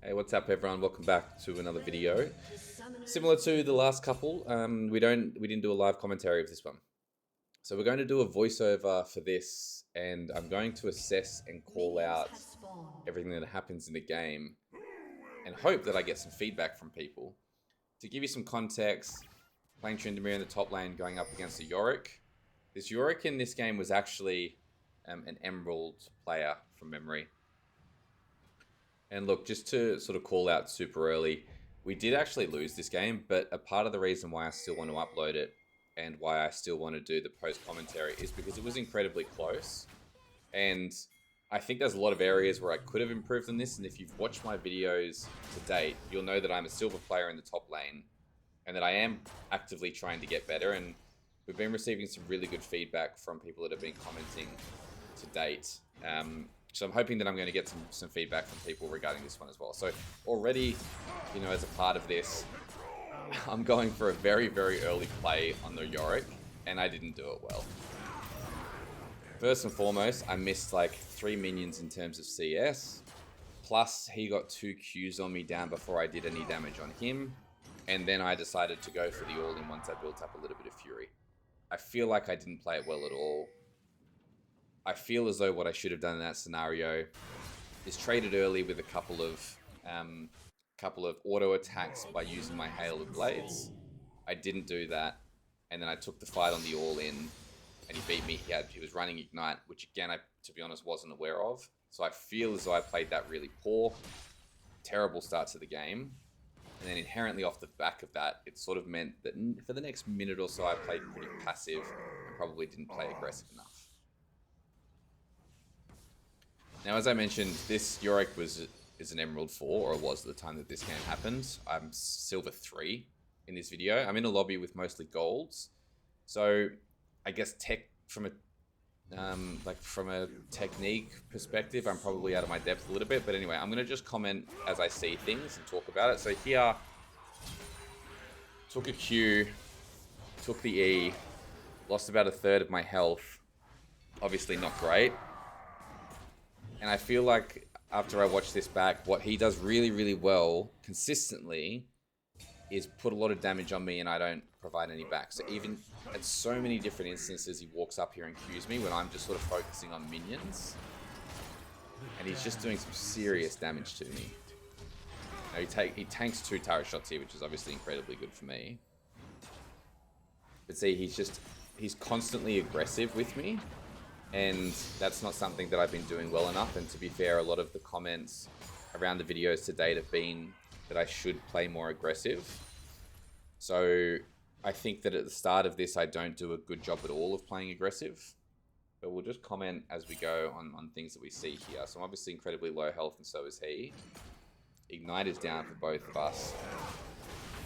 Hey, what's up, everyone? Welcome back to another video. Similar to the last couple, we didn't do a live commentary of this one, so we're going to do a voiceover for this, and I'm going to assess and call out everything that happens in the game, and hope that I get some feedback from people. To give you some context, playing Tryndamere in the top lane, going up against a Yorick. This Yorick in this game was actually an Emerald player from memory. And look, just to sort of call out super early, we did actually lose this game, but a part of the reason why I still want to upload it and why I still want to do the post commentary is because it was incredibly close. And I think there's a lot of areas where I could have improved on this. And if you've watched my videos to date, you'll know that I'm a silver player in the top lane and that I am actively trying to get better. And we've been receiving some really good feedback from people that have been commenting to date. So I'm hoping that I'm going to get some feedback from people regarding this one as well. So already, you know, as a part of this, I'm going for a very, very early play on the Yorick, and I didn't do it well. First and foremost, I missed like 3 minions in terms of CS. Plus, he got 2 Qs on me down before I did any damage on him. And then I decided to go for the all-in once I built up a little bit of fury. I feel like I didn't play it well at all. I feel as though what I should have done in that scenario is traded early with a couple of auto attacks by using my hail of blades. I didn't do that, and then I took the fight on the all-in, and he beat me. He was running ignite, which again, to be honest, wasn't aware of. So I feel as though I played that really poor. Terrible start to the game. And then inherently off the back of that, it sort of meant that for the next minute or so, I played pretty passive and probably didn't play aggressive enough. Now, as I mentioned, this Yorick is an Emerald 4, or was at the time that this game happened. I'm Silver 3 in this video. I'm in a lobby with mostly golds. So I guess from a technique perspective, I'm probably out of my depth a little bit. But anyway, I'm going to just comment as I see things and talk about it. So here, took a Q, took the E, lost about 1/3 of my health. Obviously not great. And I feel like after I watch this back, what he does really, really well, consistently, is put a lot of damage on me and I don't provide any back. So even at so many different instances, he walks up here and Qs me when I'm just sort of focusing on minions. And he's just doing some serious damage to me. Now, he tanks 2 turret shots here, which is obviously incredibly good for me. But see, he's constantly aggressive with me. And that's not something that I've been doing well enough. And to be fair, a lot of the comments around the videos to date have been that I should play more aggressive. So I think that at the start of this, I don't do a good job at all of playing aggressive. But we'll just comment as we go on things that we see here. So I'm obviously incredibly low health, and so is he. Ignite is down for both of us.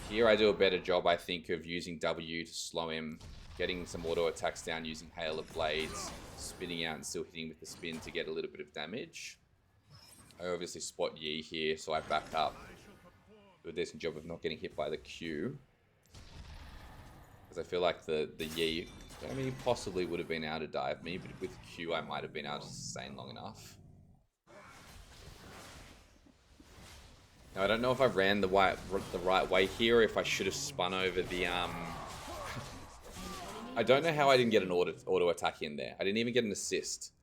Here I do a better job, I think, of using W to slow him, getting some auto attacks down using Hail of Blades, spinning out and still hitting with the spin to get a little bit of damage. I obviously spot Yi here, so I back up. Do a decent job of not getting hit by the Q. Because I feel like the Yi, I mean, he possibly would have been able to dive me, but with Q I might have been able to sustain long enough. Now I don't know if I ran the right way here, or if I should have spun over the I don't know how I didn't get an auto attack in there. I didn't even get an assist.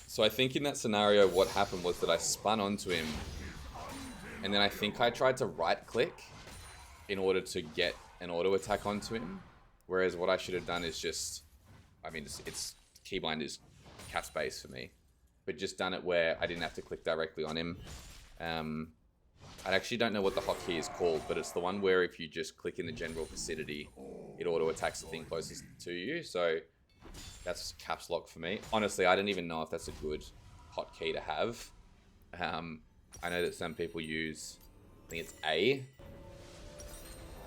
So I think in that scenario, what happened was that I spun onto him. And then I think I tried to right click in order to get an auto attack onto him. Whereas what I should have done is just, I mean, it's keybind is cap space for me. But just done it where I didn't have to click directly on him. I actually don't know what the hotkey is called, but it's the one where if you just click in the general vicinity, it auto attacks the thing closest to you. So that's caps lock for me. Honestly, I don't even know if that's a good hotkey to have. I know that some people use, I think it's A.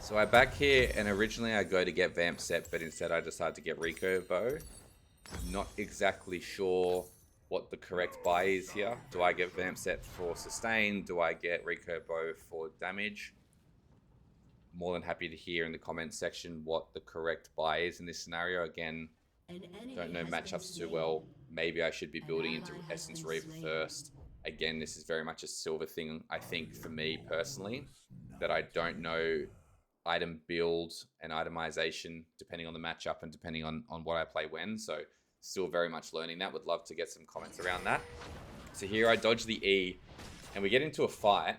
So I back here, and originally I go to get Vamp set, but instead I decide to get Recurve Bow. Not exactly sure what the correct buy is here. Do I get Vamp set for sustain? Do I get Recurve Bow for damage? More than happy to hear in the comments section what the correct buy is in this scenario. Again, don't know matchups too well. Maybe I should be building into Essence Reaver first. Again, this is very much a silver thing, I think, for me personally, that I don't know item build and itemization depending on the matchup and depending on what I play when. So still very much learning that. Would love to get some comments around that. So here I dodge the E and we get into a fight.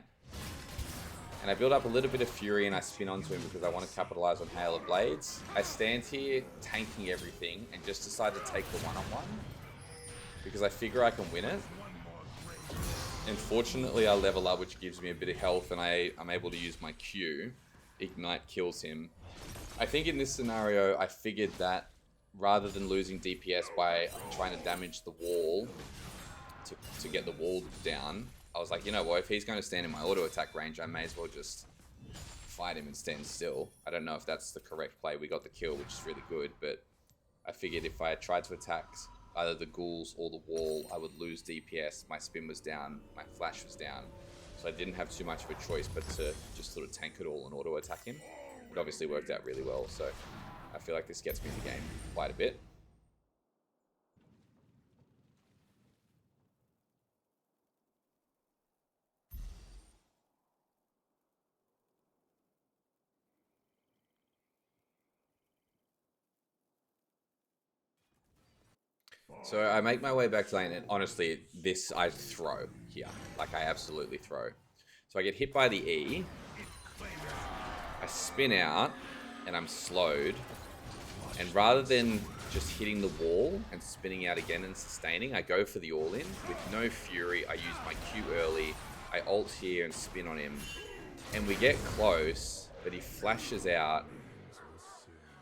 And I build up a little bit of fury and I spin onto him because I want to capitalize on Hail of Blades. I stand here tanking everything and just decide to take the one-on-one because I figure I can win it. And fortunately I level up, which gives me a bit of health, and I'm able to use my Q. Ignite kills him. I think in this scenario I figured that rather than losing DPS by trying to damage the wall to get the wall down, I was like, you know what, if he's going to stand in my auto attack range, I may as well just fight him and stand still. I don't know if that's the correct play. We got the kill, which is really good, but I figured if I tried to attack either the ghouls or the wall, I would lose DPS. My spin was down, my flash was down, so I didn't have too much of a choice but to just sort of tank it all and auto attack him. It obviously worked out really well, so I feel like this gets me the game quite a bit. So I make my way back to lane, and honestly, this I throw here. Like, I absolutely throw. So I get hit by the E. I spin out, and I'm slowed. And rather than just hitting the wall and spinning out again and sustaining, I go for the all-in. With no fury, I use my Q early. I ult here and spin on him. And we get close, but he flashes out.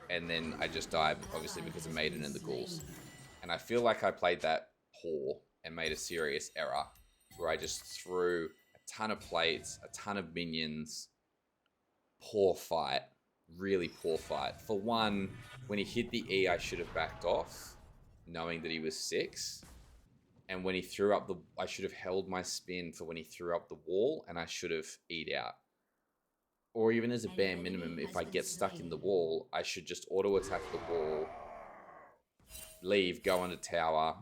And then I just die, obviously, because of Maiden and the ghouls. And I feel like I played that poor and made a serious error where I just threw a ton of plates, a ton of minions. Poor fight. Really poor fight. For one, when he hit the E, I should have backed off, knowing that he was 6. And when he threw up I should have held my spin for when he threw up the wall, and I should have E'd out. Or even as a bare minimum, if I get stuck in the wall, I should just auto attack the wall, leave, go on the tower,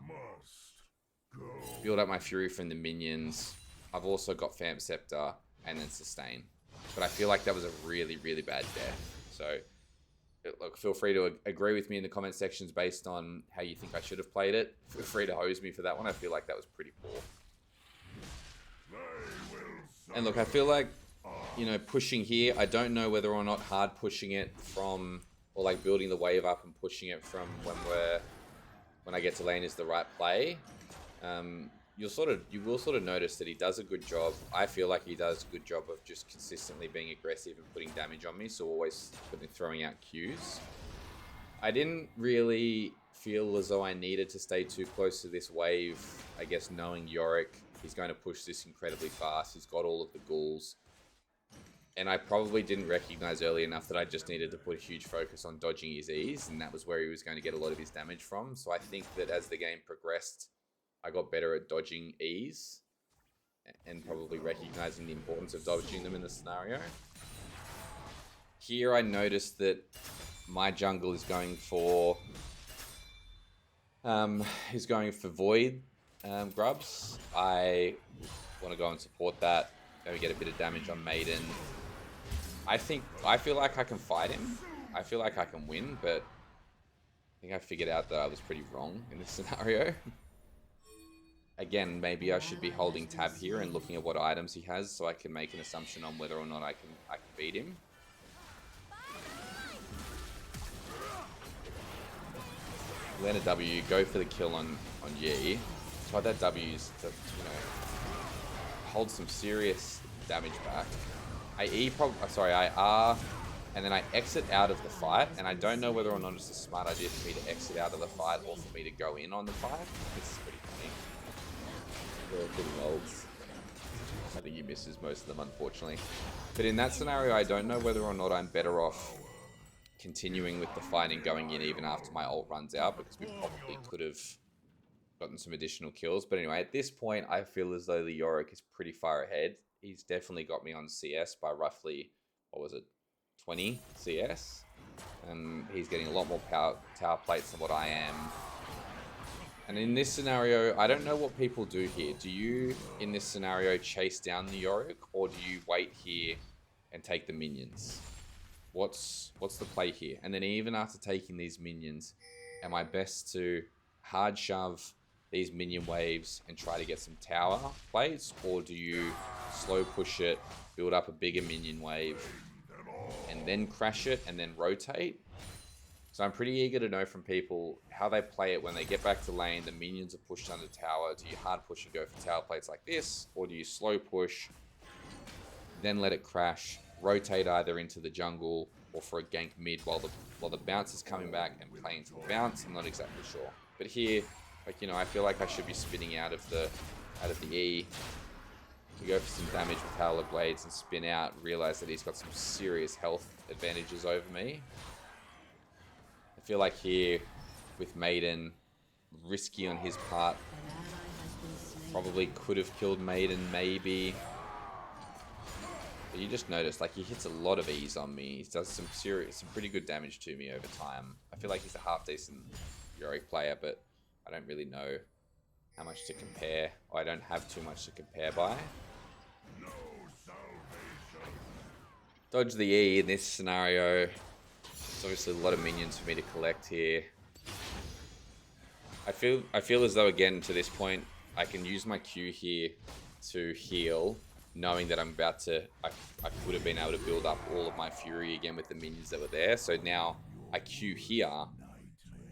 build up my fury from the minions. I've also got Phantom Scepter and then sustain. But I feel like that was a really, really bad death. So, look, feel free to agree with me in the comment sections based on how you think I should have played it. Feel free to hose me for that one. I feel like that was pretty poor. And look, I feel like, you know, pushing here, I don't know whether or not hard pushing it from, or like building the wave up and pushing it from when I get to lane is the right play. You will sort of notice that he does a good job. I feel like he does a good job of just consistently being aggressive and putting damage on me, so always throwing out Qs. I didn't really feel as though I needed to stay too close to this wave. I guess knowing Yorick, he's going to push this incredibly fast. He's got all of the ghouls. And I probably didn't recognize early enough that I just needed to put a huge focus on dodging his E's, and that was where he was going to get a lot of his damage from. So I think that as the game progressed, I got better at dodging E's and probably recognizing the importance of dodging them in the scenario. Here I noticed that my jungle is going for void grubs. I want to go and support that. Maybe get a bit of damage on Maiden. I feel like I can fight him. I feel like I can win, but I think I figured out that I was pretty wrong in this scenario. Again, maybe I should be holding tab here and looking at what items he has so I can make an assumption on whether or not I can beat him. Land a W, go for the kill on Yi. Try that W's to, you know, hold some serious damage back. I R, and then I exit out of the fight, and I don't know whether or not it's a smart idea for me to exit out of the fight or for me to go in on the fight. This is pretty funny. They're pretty old. I think he misses most of them, unfortunately. But in that scenario, I don't know whether or not I'm better off continuing with the fight and going in even after my ult runs out, because we probably could have gotten some additional kills. But anyway, at this point, I feel as though the Yorick is pretty far ahead. He's definitely got me on CS by roughly, 20 CS. And he's getting a lot more tower plates than what I am. And in this scenario, I don't know what people do here. Do you, in this scenario, chase down the Yorick, or do you wait here and take the minions? What's the play here? And then even after taking these minions, am I best to hard shove these minion waves and try to get some tower plays, or do you slow push it, build up a bigger minion wave, and then crash it and then rotate? So I'm pretty eager to know from people how they play it when they get back to lane, the minions are pushed under tower. Do you hard push and go for tower plates like this, or do you slow push, then let it crash, rotate either into the jungle or for a gank mid while the bounce is coming back and playing to the bounce? I'm not exactly sure. But here, like, you know, I feel like I should be spinning out of the E to go for some damage with Howler Blades and spin out, realize that he's got some serious health advantages over me. I feel like here, with Maiden, risky on his part. Probably could have killed Maiden, maybe. But you just notice, like, he hits a lot of E's on me. He does some pretty good damage to me over time. I feel like he's a half-decent Yorick player, but I don't really know how much to compare. Or I don't have too much to compare by. Dodge the E in this scenario. There's obviously a lot of minions for me to collect here. I feel as though, again, to this point, I can use my Q here to heal, knowing that I'm about to... I could have been able to build up all of my Fury again with the minions that were there. So now I Q here,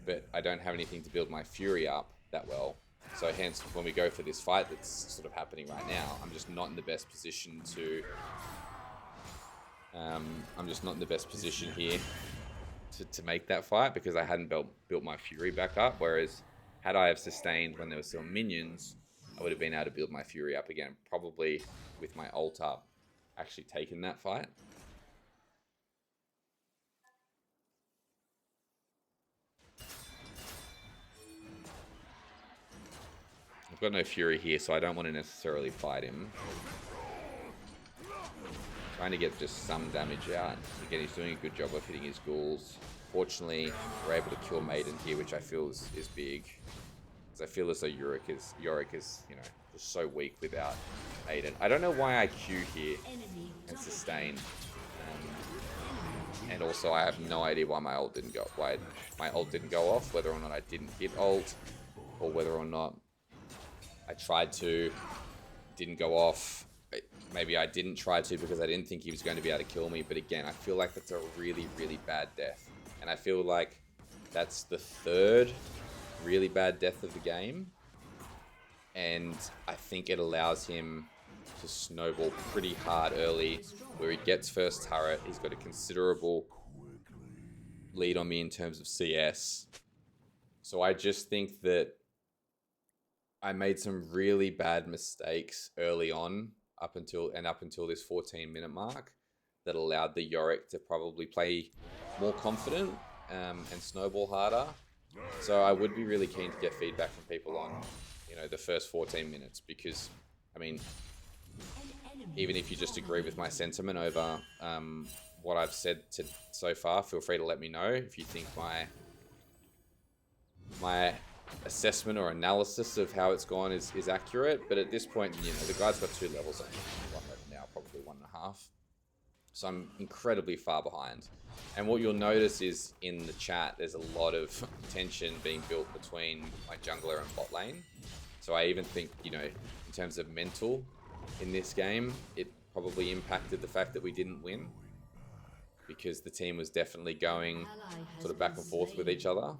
but I don't have anything to build my Fury up that well. So hence, when we go for this fight that's sort of happening right now, I'm just not in the best position to... I'm just not in the best position here to make that fight, because I hadn't built my Fury back up. Whereas had I have sustained when there were still minions, I would have been able to build my Fury up again, probably with my ult up, actually taken that fight. I've got no Fury here, so I don't want to necessarily fight him. Trying to get just some damage out. Again, he's doing a good job of hitting his ghouls. Fortunately, we're able to kill Maiden here, which I feel is big. Because I feel as though Yorick is, you know, just so weak without Maiden. I don't know why I Q here and sustain. And also, I have no idea why my ult didn't go off, whether or not I didn't hit ult, or whether or not I tried to, didn't go off. Maybe I didn't try to because I didn't think he was going to be able to kill me. But again, I feel like that's a really, really bad death. And I feel like that's the third really bad death of the game. And I think it allows him to snowball pretty hard early, where he gets first turret. He's got a considerable lead on me in terms of CS. So I just think that I made some really bad mistakes early on, up until this 14-minute mark, that allowed the Yorick to probably play more confident and snowball harder. So I would be really keen to get feedback from people on, you know, the first 14 minutes, because, I mean, even if you just agree with my sentiment over what I've said so far, feel free to let me know if you think my assessment or analysis of how it's gone is accurate. But at this point, you know, the guy's got 2 levels on one level now, probably 1.5. So I'm incredibly far behind. And what you'll notice is in the chat, there's a lot of tension being built between my jungler and bot lane. So I even think, you know, in terms of mental in this game, it probably impacted the fact that we didn't win, because the team was definitely going sort of back and forth with each other,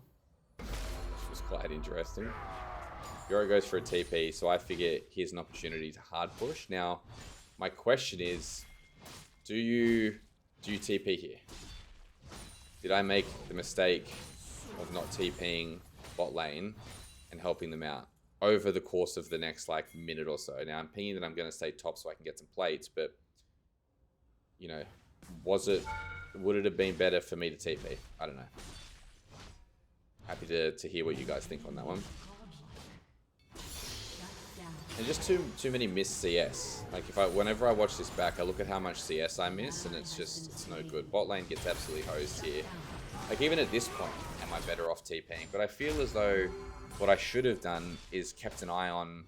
which was quite interesting. Yorick goes for a TP, so I figure here's an opportunity to hard push. Now, my question is, do you TP here? Did I make the mistake of not TPing bot lane and helping them out over the course of the next like minute or so? Now I'm pinging that I'm going to stay top so I can get some plates, but you know, would it have been better for me to TP? I don't know. Happy to hear what you guys think on that one. And just too many missed CS. Like whenever I watch this back, I look at how much CS I miss, and it's no good. Bot lane gets absolutely hosed here. Like even at this point, am I better off TPing? But I feel as though what I should have done is kept an eye on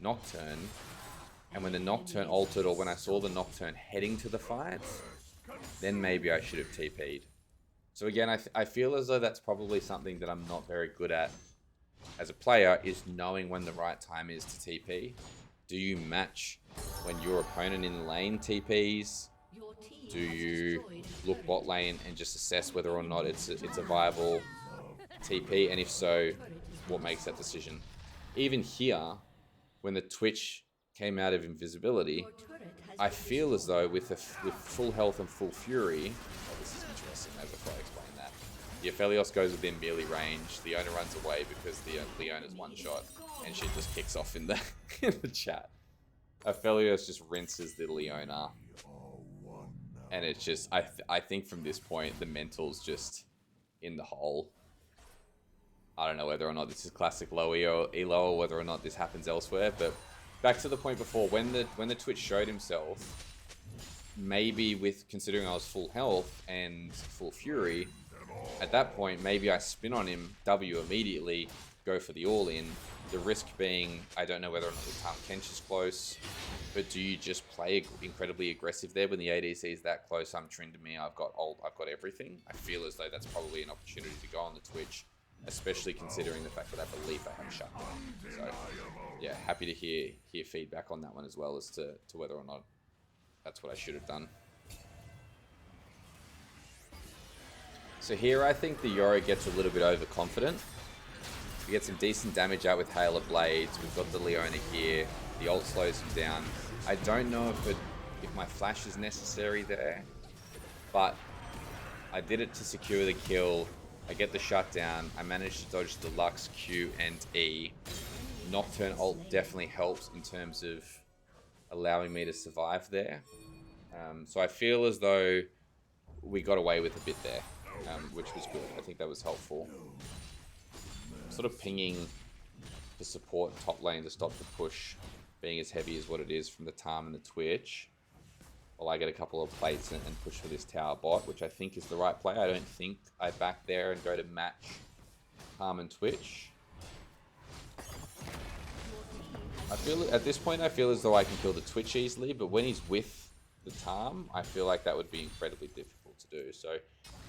Nocturne, and when the Nocturne altered, or when I saw the Nocturne heading to the fight, then maybe I should have TP'd. So again, I feel as though that's probably something that I'm not very good at as a player, is knowing when the right time is to TP. Do you match when your opponent in the lane TPs? Do you look bot lane and just assess whether or not it's a viable TP? And if so, what makes that decision? Even here, when the Twitch came out of invisibility, I feel as though with full health and full fury, oh, this is interesting before I explain that. The Aphelios goes within melee range, Leona runs away because the Leona's one shot, and she just kicks off in the, in the chat. Aphelios just rinses the Leona. And it's just, I think from this point, the mental's just in the hole. I don't know whether or not this is classic low elo or whether or not this happens elsewhere, but back to the point before, when the Twitch showed himself, maybe with considering I was full health and full fury, at that point, maybe I spin on him, W immediately, go for the all-in. The risk being, I don't know whether or not the Tahm Kench is close, but do you just play incredibly aggressive there when the ADC is that close? I'm Tryndamere, I've got ult, I've got everything. I feel as though that's probably an opportunity to go on the Twitch, especially considering the fact that I believe I have shut down. So, yeah, happy to hear feedback on that one as well as to whether or not that's what I should have done. So here I think the Yorick gets a little bit overconfident. We get some decent damage out with Hail of Blades. We've got the Leona here. The ult slows him down. I don't know if my flash is necessary there, but I did it to secure the kill. I get the shutdown. I managed to dodge the Lux, Q, and E. Nocturne ult definitely helps in terms of allowing me to survive there. So I feel as though we got away with a bit there, which was good. I think that was helpful. Sort of pinging to support top lane to stop the push being as heavy as what it is from the Tahm and the Twitch. While I get a couple of plates and push for this tower bot, which I think is the right play. I don't think I back there and go to match Tahm and Twitch. I feel at this point I feel as though I can kill the Twitch easily, but when he's with the Tahm, I feel like that would be incredibly difficult to do. So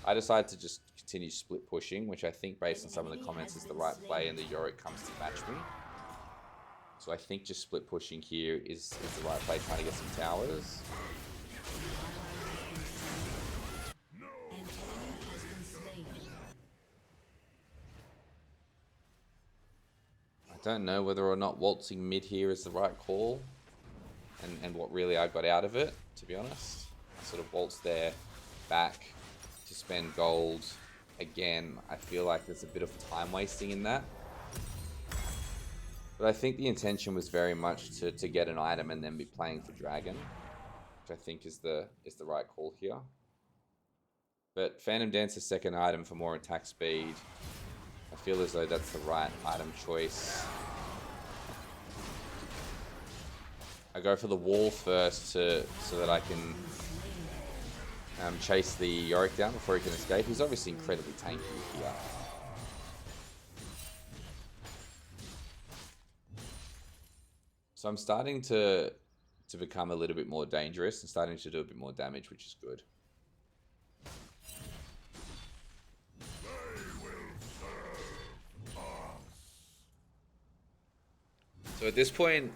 I decided to just continue split pushing, which I think based on some of the comments is the right play, and the Yorick comes to match me. So I think just split pushing here is the right play, trying to get some towers. I don't know whether or not waltzing mid here is the right call, and what really I got out of it, to be honest. I sort of waltz there, back to spend gold. Again, I feel like there's a bit of time wasting in that. But I think the intention was very much to get an item and then be playing for Dragon, which I think is the right call here. But Phantom Dancer's second item for more attack speed, I feel as though that's the right item choice. I go for the wall first so that I can chase the Yorick down before he can escape. He's obviously incredibly tanky here. So I'm starting to become a little bit more dangerous and starting to do a bit more damage, which is good. So at this point,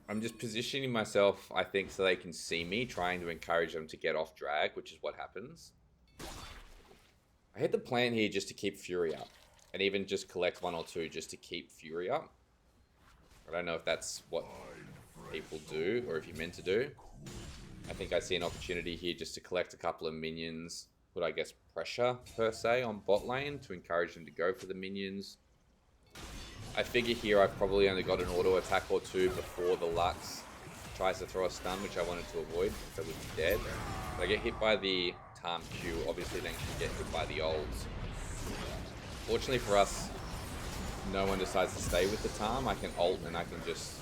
I'm just positioning myself, I think, so they can see me, trying to encourage them to get off drag, which is what happens. I hit the plan here just to keep Fury up, and even just collect 1 or 2 just to keep Fury up. I don't know if that's what people do, or if you're meant to do. I think I see an opportunity here just to collect a couple of minions, put, I guess, pressure, per se, on bot lane to encourage them to go for the minions. I figure here I've probably only got an auto attack or 2 before the Lux tries to throw a stun, which I wanted to avoid, so I would be dead. If I get hit by the Tahm Q, obviously then can get hit by the ults. Fortunately for us, no one decides to stay with the Tahm. I can ult and I can just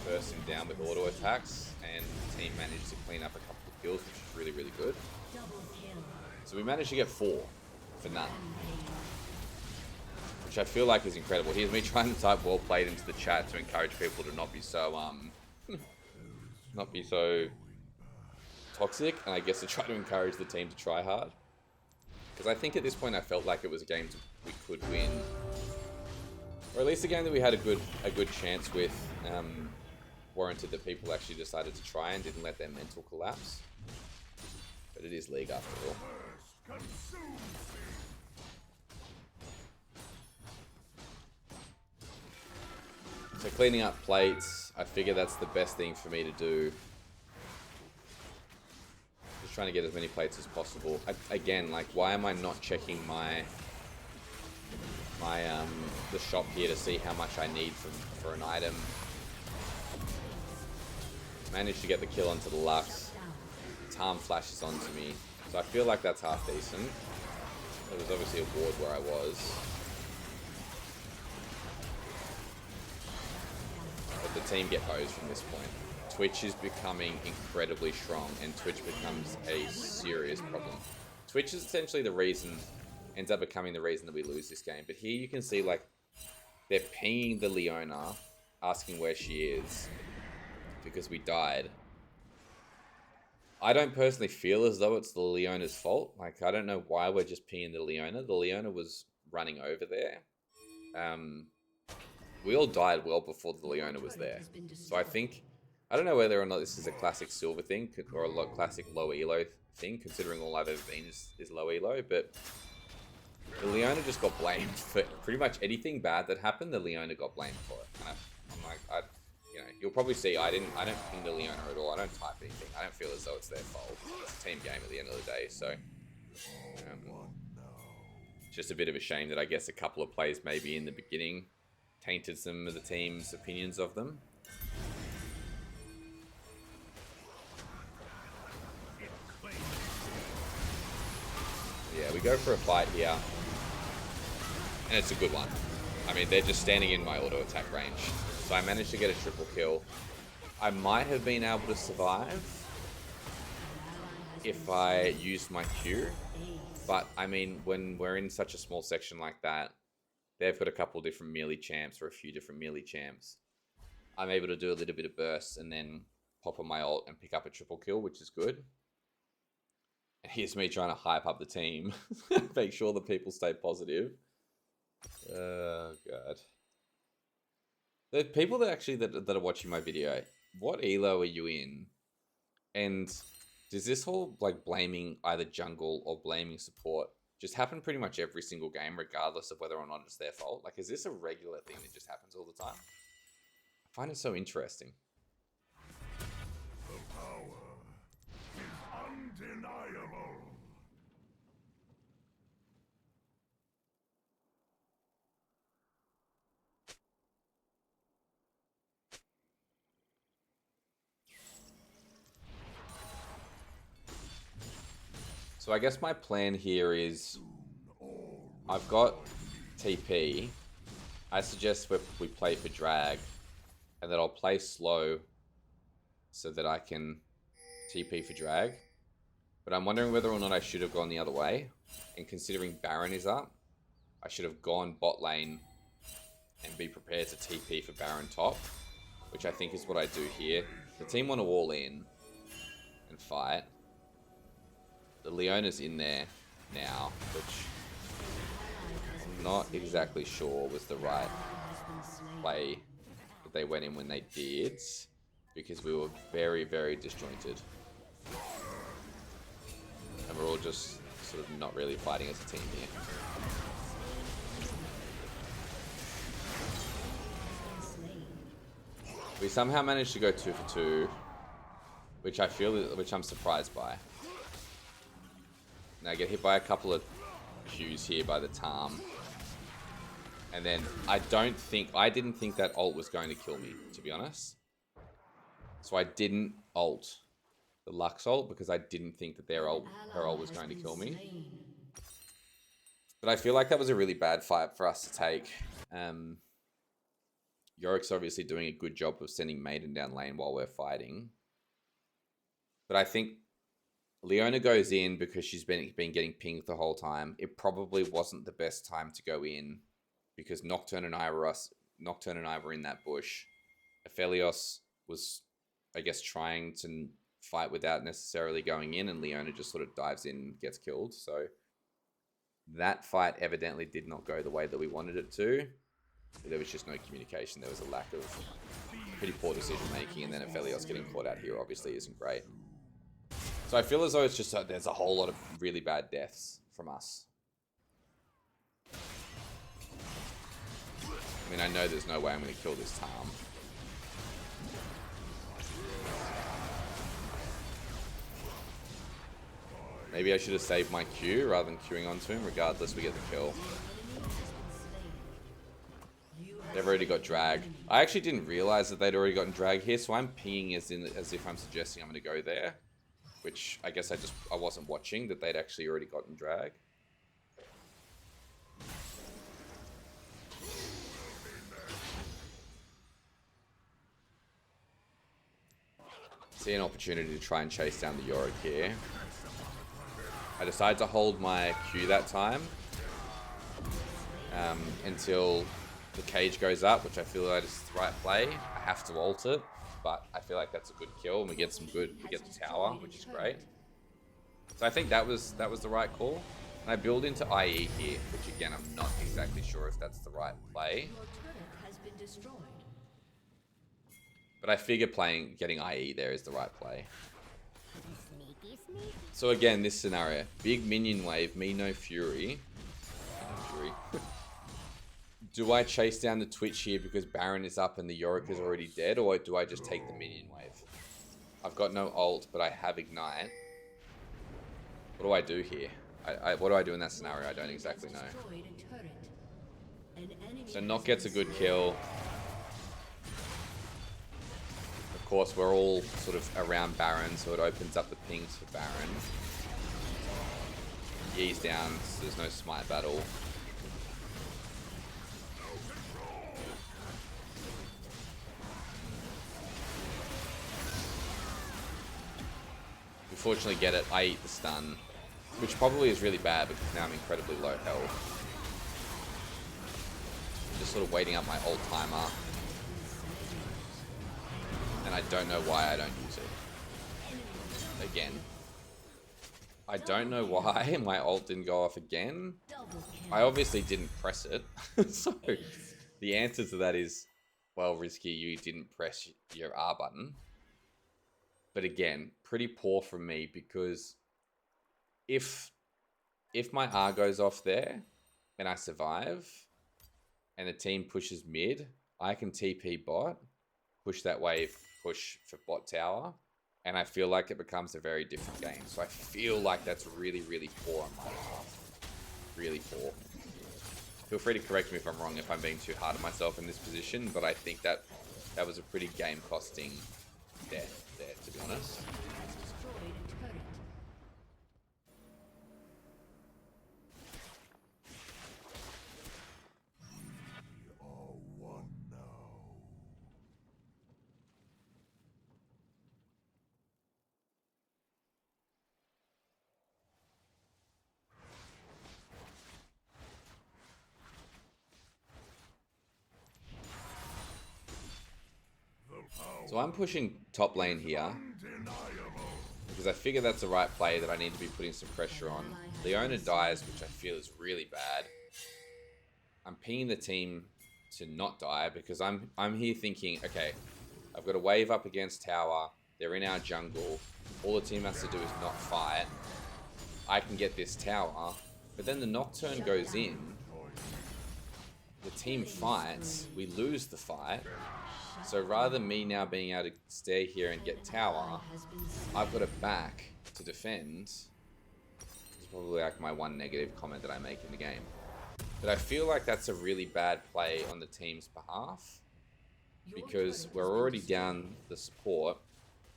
burst him down with auto attacks, and the team managed to clean up a couple of kills, which is really, really good. So we managed to get 4 for none. which I feel like is incredible. Here's me trying to type well played into the chat to encourage people to not be so not be so toxic, and I guess to try to encourage the team to try hard. Because I think at this point I felt like it was a game we could win, or at least a game that we had a good chance with, warranted that people actually decided to try and didn't let their mental collapse. But it is League after all. So cleaning up plates, I figure that's the best thing for me to do. Just trying to get as many plates as possible. Again, like, why am I not checking the shop here to see how much I need for an item? Managed to get the kill onto the Lux. Tarm flashes onto me, so I feel like that's half decent. There was obviously a ward where I was. But the team get hosed from this point. Twitch is becoming incredibly strong, and Twitch becomes a serious problem. Twitch is essentially the reason, ends up becoming the reason that we lose this game. But here you can see, like, they're pinging the Leona, asking where she is, because we died. I don't personally feel as though it's the Leona's fault. Like, I don't know why we're just pinging the Leona. The Leona was running over there. We all died well before the Leona was there. So I think, I don't know whether or not this is a classic silver thing or a classic low elo thing, considering all I've ever been is low elo, but the Leona just got blamed for pretty much anything bad that happened. The Leona got blamed for it. And I'm like, you know, you'll probably see I don't ping the Leona at all. I don't type anything. I don't feel as though it's their fault. It's a team game at the end of the day, so just a bit of a shame that I guess a couple of plays maybe in the beginning tainted some of the team's opinions of them. Yeah, we go for a fight here, and it's a good one. I mean, they're just standing in my auto attack range, so I managed to get a triple kill. I might have been able to survive if I used my Q, but I mean, when we're in such a small section like that, they've got a couple different melee champs or a few different melee champs. I'm able to do a little bit of burst and then pop on my ult and pick up a triple kill, which is good. And here's me trying to hype up the team, make sure that people stay positive. Oh god. The people that actually that are watching my video, what elo are you in? And does this whole like blaming either jungle or blaming support just happen pretty much every single game, regardless of whether or not it's their fault? Like, is this a regular thing that just happens all the time? I find it so interesting. The power is undeniable. So I guess my plan here is, I've got TP. I suggest we play for drag, and that I'll play slow so that I can TP for drag. But I'm wondering whether or not I should have gone the other way. And considering Baron is up, I should have gone bot lane and be prepared to TP for Baron top, which I think is what I do here. The team want to wall in and fight. The Leona's in there now, which I'm not exactly sure was the right play that they went in when they did, because we were very, very disjointed. And we're all just sort of not really fighting as a team here. We somehow managed to go 2 for 2, which I'm surprised by. Now I get hit by a couple of Qs here by the Tarm. And then I didn't think that ult was going to kill me, to be honest. So I didn't ult the Lux ult because I didn't think that her ult was going to kill me. But I feel like that was a really bad fight for us to take. Yorick's obviously doing a good job of sending Maiden down lane while we're fighting. But I think Leona goes in because she's been getting pinged the whole time. It probably wasn't the best time to go in because Nocturne and I were in that bush. Aphelios was, I guess, trying to fight without necessarily going in, and Leona just sort of dives in and gets killed. So that fight evidently did not go the way that we wanted it to. There was just no communication. There was a lack of pretty poor decision making, and then Aphelios getting caught out here obviously isn't great. So I feel as though it's just there's a whole lot of really bad deaths from us. I mean, I know there's no way I'm going to kill this Tarm. Maybe I should have saved my Q rather than queuing onto him. Regardless, we get the kill. They've already got drag. I actually didn't realize that they'd already gotten drag here, so I'm pinging as if I'm suggesting I'm going to go there. Which I guess I wasn't watching that they'd actually already gotten drag. See an opportunity to try and chase down the Yorick here. I decided to hold my Q that time until the cage goes up, which I feel like is the right play. I have to ult it, but I feel like that's a good kill, and we get the tower, which is great. So I think that was the right call. And I build into IE here, which again I'm not exactly sure if that's the right play. But I figure getting IE there is the right play. So again, this scenario, big minion wave, me no fury. Do I chase down the Twitch here because Baron is up and the Yorick is already dead, or do I just take the minion wave? I've got no ult, but I have ignite. What do I do here? What do I do in that scenario? I don't exactly know. So Noct gets a good kill. Of course, we're all sort of around Baron, so it opens up the pings for Baron. Yee's down, so there's no smite battle. We fortunately get it. I eat the stun, which probably is really bad because now I'm incredibly low health. Just sort of waiting up my ult timer. And I don't know why I don't use it. Again. I don't know why my ult didn't go off again. I obviously didn't press it. So the answer to that is, well, Risky, you didn't press your R button. But again, pretty poor from me because if my R goes off there and I survive and the team pushes mid, I can TP bot, push that wave, push for bot tower, and I feel like it becomes a very different game. So I feel like that's really, really poor on my behalf. Really poor. Feel free to correct me if I'm wrong, if I'm being too hard on myself in this position, but I think that was a pretty game-costing death there, to be honest. So I'm pushing top lane here because I figure that's the right play that I need to be putting some pressure on. Leona dies, which I feel is really bad. I'm pinging the team to not die because I'm here thinking, okay, I've got a wave up against tower. They're in our jungle. All the team has to do is not fight. I can get this tower, but then the Nocturne goes in. The team fights. We lose the fight. So rather than me now being able to stay here and get tower, I've got a back to defend. It's probably like my one negative comment that I make in the game. But I feel like that's a really bad play on the team's behalf because we're already down the support.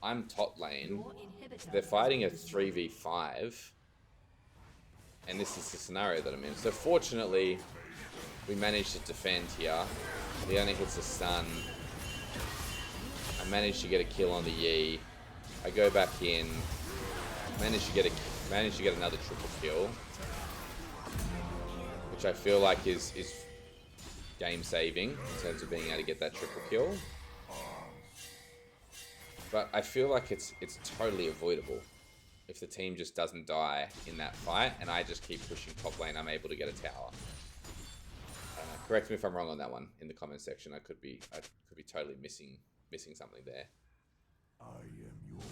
I'm top lane. They're fighting a 3v5. And this is the scenario that I'm in. So fortunately, we managed to defend here. Leona hits a stun. I managed to get a kill on the Yi. I go back in, managed to get another triple kill, which I feel like is game saving in terms of being able to get that triple kill. But I feel like it's totally avoidable. If the team just doesn't die in that fight and I just keep pushing top lane, I'm able to get a tower. Correct me if I'm wrong on that one in the comment section. I could be totally missing something there. I am your worst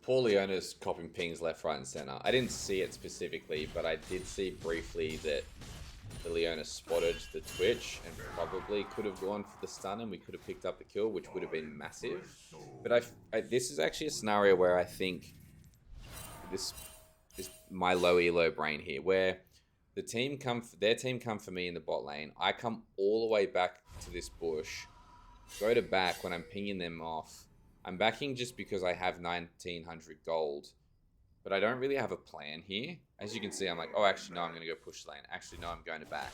Poor Leona's copying pings left, right, and center. I didn't see it specifically, but I did see briefly that the Leona spotted the Twitch and probably could have gone for the stun and we could have picked up the kill, which would have been massive. But this is actually a scenario where I think this my low elo brain here, where their team come for me in the bot lane. I come all the way back to this bush, go to back when I'm pinging them off. I'm backing just because I have 1900 gold, but I don't really have a plan here. As you can see, I'm like, oh, actually, no, I'm going to go push lane. Actually, no, I'm going to back.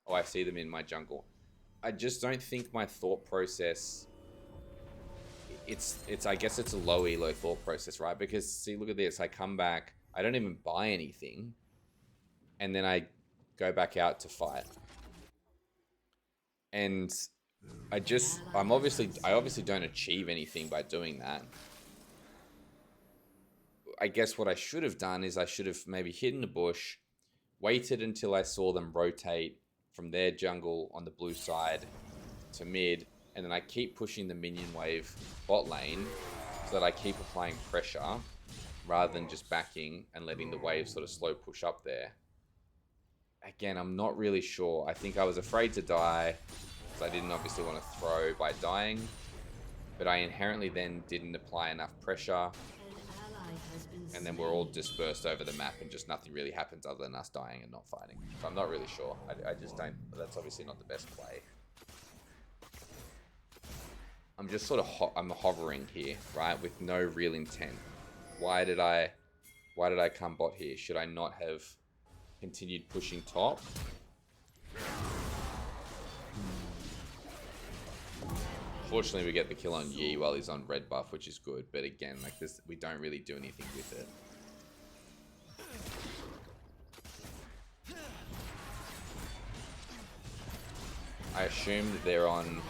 Oh, I see them in my jungle. I just don't think my thought process, I guess it's a low elo thought process, right? Because, see, look at this. I come back. I don't even buy anything. And then I go back out to fight. And I obviously don't achieve anything by doing that. I guess what I should have done is I should have maybe hidden the bush, waited until I saw them rotate from their jungle on the blue side to mid, and then I keep pushing the minion wave bot lane so that I keep applying pressure rather than just backing and letting the wave sort of slow push up there. Again, I'm not really sure. I think I was afraid to die, so I didn't obviously want to throw by dying, but I inherently then didn't apply enough pressure, and then we're all dispersed over the map and just nothing really happens other than us dying and not fighting. So I'm not really sure. I just don't, that's obviously not the best play. I'm just sort of, I'm hovering here, right, with no real intent. Why did I come bot here? Should I not have continued pushing top? Fortunately, we get the kill on Yi while he's on red buff, which is good. But again, like this, we don't really do anything with it. I assume that they're on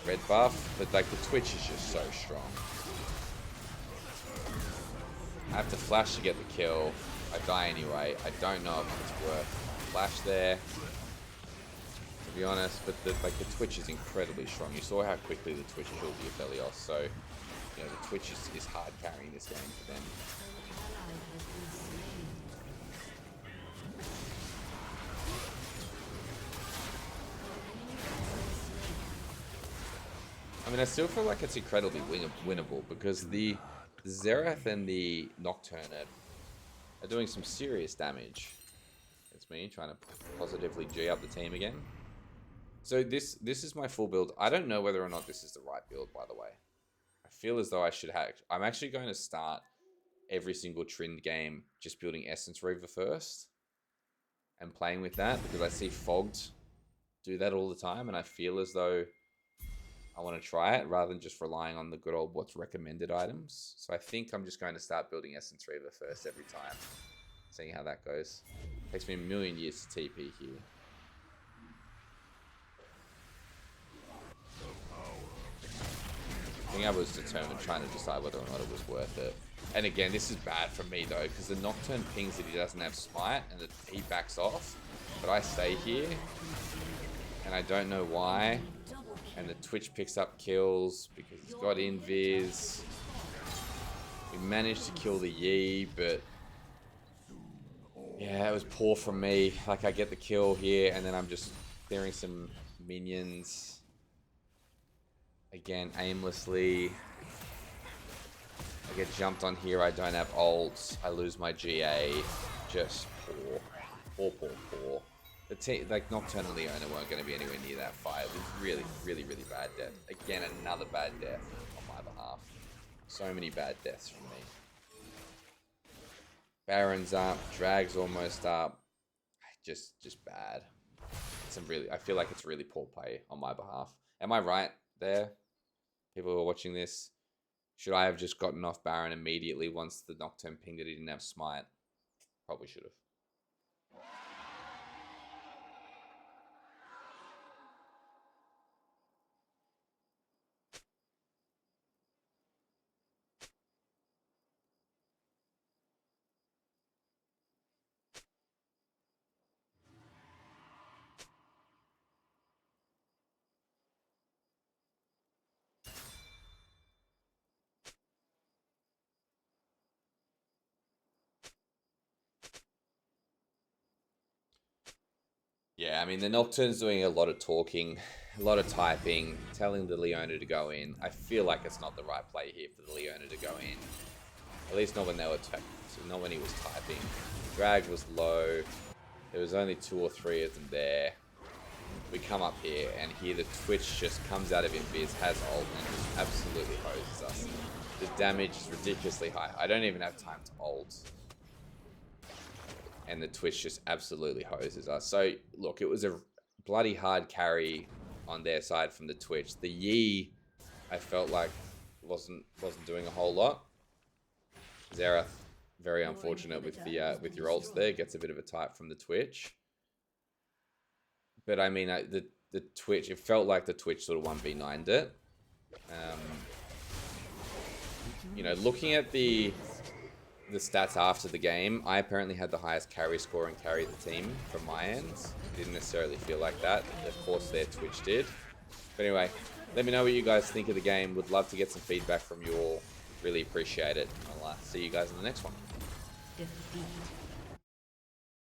red buff, but like the Twitch is just so strong. I have to flash to get the kill. I die anyway. I don't know if it's worth flash there, to be honest, but the Twitch is incredibly strong. You saw how quickly the Twitch killed the Aphelios, so you know the Twitch is hard carrying this game for them. I mean, I still feel like it's incredibly winnable because the Xerath and the Nocturne are doing some serious damage. It's me trying to positively G up the team again. So this is my full build. I don't know whether or not this is the right build, by the way. I feel as though I should have... I'm actually going to start every single Trynd game just building Essence Reaver first and playing with that because I see Fogged do that all the time and I feel as though I want to try it rather than just relying on the good old what's recommended items. So I think I'm just going to start building Essence Reaver first every time. Seeing how that goes. Takes me a million years to TP here. I think I was determined trying to decide whether or not it was worth it. And again, this is bad for me though, because the Nocturne pings that he doesn't have Smite and he backs off. But I stay here. And I don't know why. And the Twitch picks up kills because he's got invis. We managed to kill the Yi, but yeah, it was poor from me. Like I get the kill here and then I'm just clearing some minions. Again, aimlessly. I get jumped on here, I don't have ults. I lose my GA. Just poor. Poor. The team, like Nocturne and Leona, weren't going to be anywhere near that fight. It was really bad death. Again, another bad death on my behalf. So many bad deaths from me. Baron's up, Drag's almost up. Just bad. I feel like it's really poor play on my behalf. Am I right there? People who are watching this, should I have just gotten off Baron immediately once the Nocturne pinged that he didn't have Smite? Probably should have. Yeah, I mean, the Nocturne's doing a lot of talking, a lot of typing, telling the Leona to go in. I feel like it's not the right play here for the Leona to go in. At least not when they were not when he was typing. Drag was low. There was only 2 or 3 of them there. We come up here, and here the Twitch just comes out of Invis, has ult, and just absolutely hoses us. The damage is ridiculously high. I don't even have time to ult. And the Twitch just absolutely hoses us. So, look, it was a bloody hard carry on their side from the Twitch. The Yi, I felt like, wasn't doing a whole lot. Xerath, very unfortunate with your ults there. Gets a bit of a type from the Twitch. But, I mean, the Twitch, it felt like the Twitch sort of 1v9'd it. You know, looking at the stats after the game, I apparently had the highest carry score and carried the team from my end. It didn't necessarily feel like that. Of course, their Twitch did. But anyway, let me know what you guys think of the game. Would love to get some feedback from you all. Really appreciate it. I'll see you guys in the next one. Defeat.